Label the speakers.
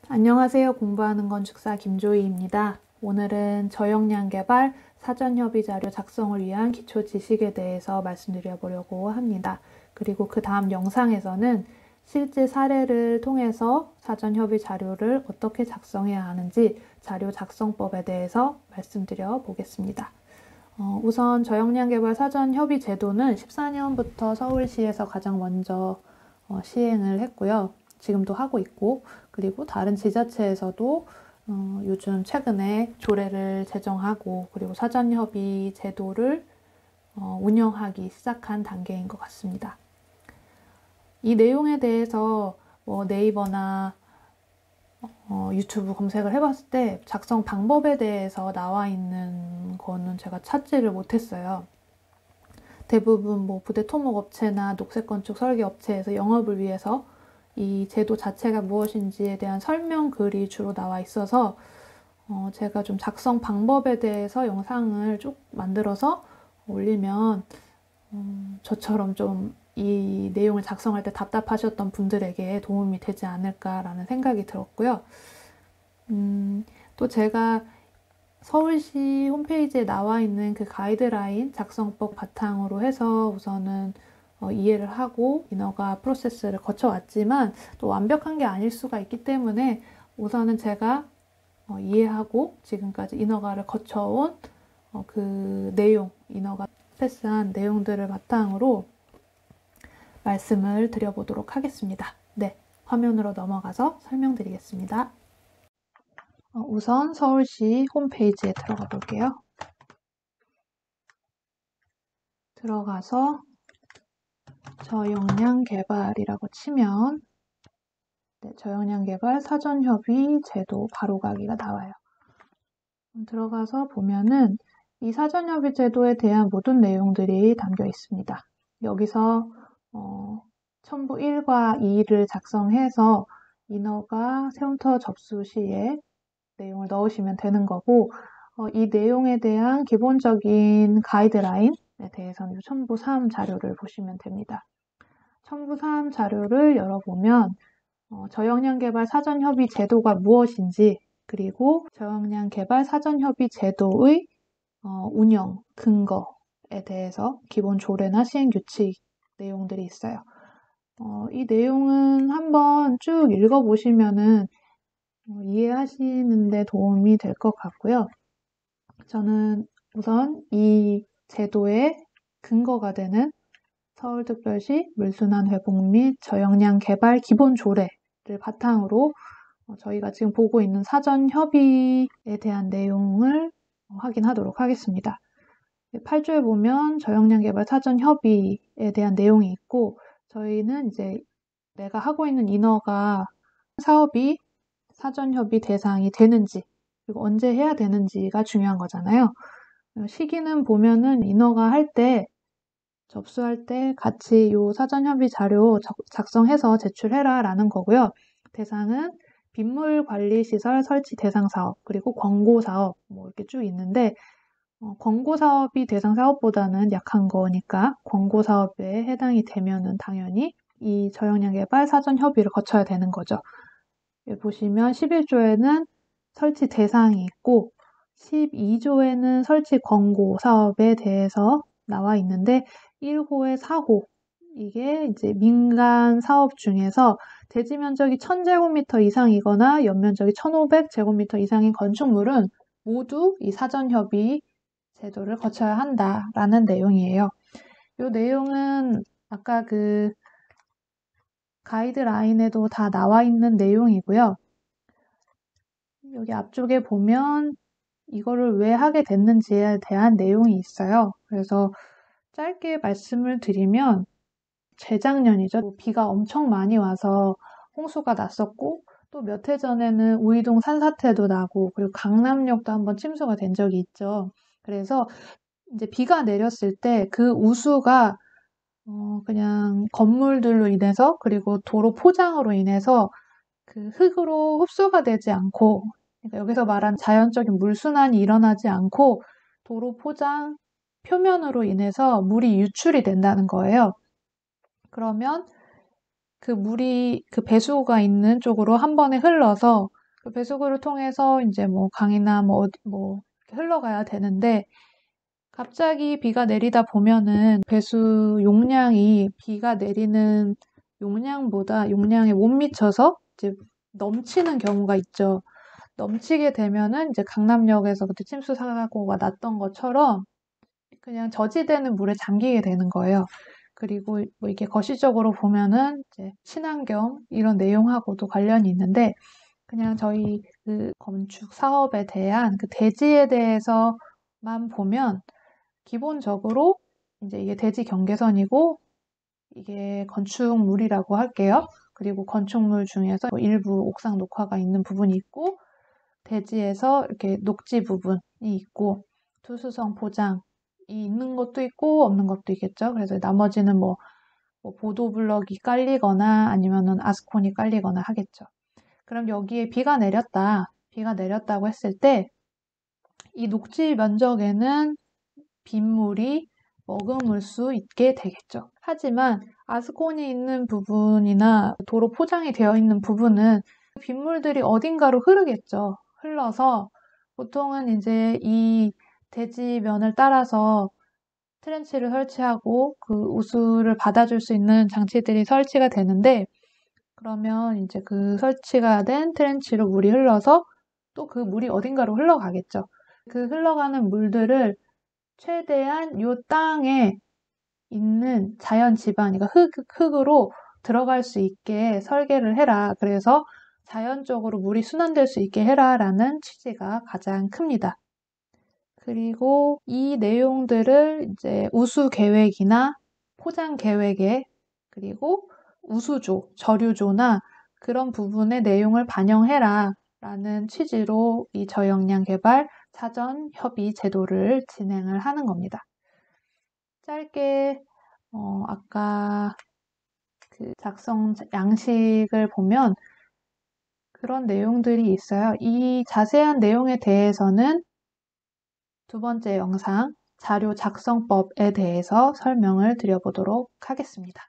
Speaker 1: 안녕하세요. 공부하는 건축사 김조희입니다. 오늘은 저역량 개발 사전 협의 자료 작성을 위한 기초 지식에 대해서 말씀드려 보려고 합니다. 그리고 그 다음 영상에서는 실제 사례를 통해서 사전 협의 자료를 어떻게 작성해야 하는지 자료 작성법에 대해서 말씀드려 보겠습니다. 우선 저역량 개발 사전 협의 제도는 14년부터 서울시에서 가장 먼저 시행을 했고요. 지금도 하고 있고, 그리고 다른 지자체에서도 요즘 최근에 조례를 제정하고, 그리고 사전협의 제도를 운영하기 시작한 단계인 것 같습니다. 이 내용에 대해서 네이버나 유튜브 검색을 해봤을 때 작성 방법에 대해서 나와 있는 거는 제가 찾지를 못했어요. 대부분 부대 토목 업체나 녹색 건축 설계 업체에서 영업을 위해서 이 제도 자체가 무엇인지에 대한 설명 글이 주로 나와 있어서 제가 좀 작성 방법에 대해서 영상을 쭉 만들어서 올리면 저처럼 좀 이 내용을 작성할 때 답답하셨던 분들에게 도움이 되지 않을까라는 생각이 들었고요. 또 제가 서울시 홈페이지에 나와 있는 그 가이드라인 작성법 바탕으로 해서 우선은 이해를 하고 인허가 프로세스를 거쳐왔지만 또 완벽한 게 아닐 수가 있기 때문에 우선은 제가 이해하고 지금까지 인허가를 거쳐온 그 내용, 인허가 패스한 내용들을 바탕으로 말씀을 드려보도록 하겠습니다. 네, 화면으로 넘어가서 설명드리겠습니다. 우선 서울시 홈페이지에 들어가 볼게요. 들어가서 저역량 개발이라고 치면 저역량 개발 사전협의 제도 바로가기가 나와요. 들어가서 보면은 이 사전협의 제도에 대한 모든 내용들이 담겨 있습니다. 여기서 첨부 1과 2를 작성해서 인허가 세운터 접수 시에 내용을 넣으시면 되는 거고 이 내용에 대한 기본적인 가이드라인에 대해서는 첨부 3 자료를 보시면 됩니다. 첨부 3 자료를 열어보면 저역량 개발 사전협의 제도가 무엇인지 그리고 저역량 개발 사전협의 제도의 운영, 근거에 대해서 기본 조례나 시행규칙 내용들이 있어요. 이 내용은 한번 쭉 읽어보시면은 이해하시는데 도움이 될 것 같고요. 저는 우선 이 제도의 근거가 되는 서울특별시 물순환 회복 및 저역량 개발 기본 조례를 바탕으로 저희가 지금 보고 있는 사전 협의에 대한 내용을 확인하도록 하겠습니다. 8조에 보면 저역량 개발 사전 협의에 대한 내용이 있고 저희는 이제 내가 하고 있는 인허가 사업이 사전 협의 대상이 되는지 그리고 언제 해야 되는지가 중요한 거잖아요. 시기는 보면은 인허가 할 때 접수할 때 같이 요 사전협의 자료 작성해서 제출해라 라는 거고요. 대상은 빗물관리시설 설치 대상 사업, 그리고 권고사업 이렇게 쭉 있는데 권고사업이 대상 사업보다는 약한 거니까 권고사업에 해당이 되면은 당연히 이 저역량 개발 사전협의를 거쳐야 되는 거죠. 여기 보시면 11조에는 설치 대상이 있고 12조에는 설치 권고 사업에 대해서 나와 있는데 1호에 4호 이게 이제 민간 사업 중에서 대지 면적이 1000제곱미터 이상이거나 연면적이 1500제곱미터 이상인 건축물은 모두 이 사전협의 제도를 거쳐야 한다라는 내용이에요. 이 내용은 아까 그 가이드라인에도 다 나와 있는 내용이고요. 여기 앞쪽에 보면 이거를 왜 하게 됐는지에 대한 내용이 있어요. 그래서 짧게 말씀을 드리면 재작년이죠. 비가 엄청 많이 와서 홍수가 났었고 또 몇 해 전에는 우이동 산사태도 나고 그리고 강남역도 한번 침수가 된 적이 있죠. 그래서 이제 비가 내렸을 때 그 우수가 그냥 건물들로 인해서 그리고 도로 포장으로 인해서 그 흙으로 흡수가 되지 않고 그러니까 여기서 말한 자연적인 물순환이 일어나지 않고 도로 포장 표면으로 인해서 물이 유출이 된다는 거예요. 그러면 그 물이 그 배수구가 있는 쪽으로 한 번에 흘러서 그 배수구를 통해서 이제 뭐 강이나 뭐 흘러가야 되는데 갑자기 비가 내리다 보면은 배수 용량이 비가 내리는 용량에 못 미쳐서 이제 넘치는 경우가 있죠. 넘치게 되면은 이제 강남역에서 그때 침수 사고가 났던 것처럼 그냥 저지되는 물에 잠기게 되는 거예요. 그리고 뭐 이게 거시적으로 보면은 이제 친환경 이런 내용하고도 관련이 있는데 그냥 저희 그 건축 사업에 대한 그 대지에 대해서만 보면 기본적으로 이제 이게 대지 경계선이고 이게 건축물이라고 할게요. 그리고 건축물 중에서 뭐 일부 옥상 녹화가 있는 부분이 있고 대지에서 이렇게 녹지 부분이 있고 투수성 포장이 있는 것도 있고 없는 것도 있겠죠. 그래서 나머지는 뭐 보도블럭이 깔리거나 아니면은 아스콘이 깔리거나 하겠죠. 그럼 여기에 비가 내렸다고 했을 때 이 녹지 면적에는 빗물이 머금을 수 있게 되겠죠. 하지만 아스콘이 있는 부분이나 도로 포장이 되어 있는 부분은 빗물들이 어딘가로 흐르겠죠. 흘러서 보통은 이제 이 대지면을 따라서 트렌치를 설치하고 그 우수를 받아줄 수 있는 장치들이 설치가 되는데 그러면 이제 그 설치가 된 트렌치로 물이 흘러서 또 그 물이 어딘가로 흘러가겠죠. 그 흘러가는 물들을 최대한 요 땅에 있는 자연 지방, 그러니까 흙으로 들어갈 수 있게 설계를 해라. 그래서 자연적으로 물이 순환될 수 있게 해라라는 취지가 가장 큽니다. 그리고 이 내용들을 이제 우수 계획이나 포장 계획에 그리고 우수조, 저류조나 그런 부분의 내용을 반영해라 라는 취지로 이 저역량 개발 사전 협의 제도를 진행을 하는 겁니다. 짧게 아까 그 작성 양식을 보면 그런 내용들이 있어요. 이 자세한 내용에 대해서는 두 번째 영상 자료 작성법에 대해서 설명을 드려보도록 하겠습니다.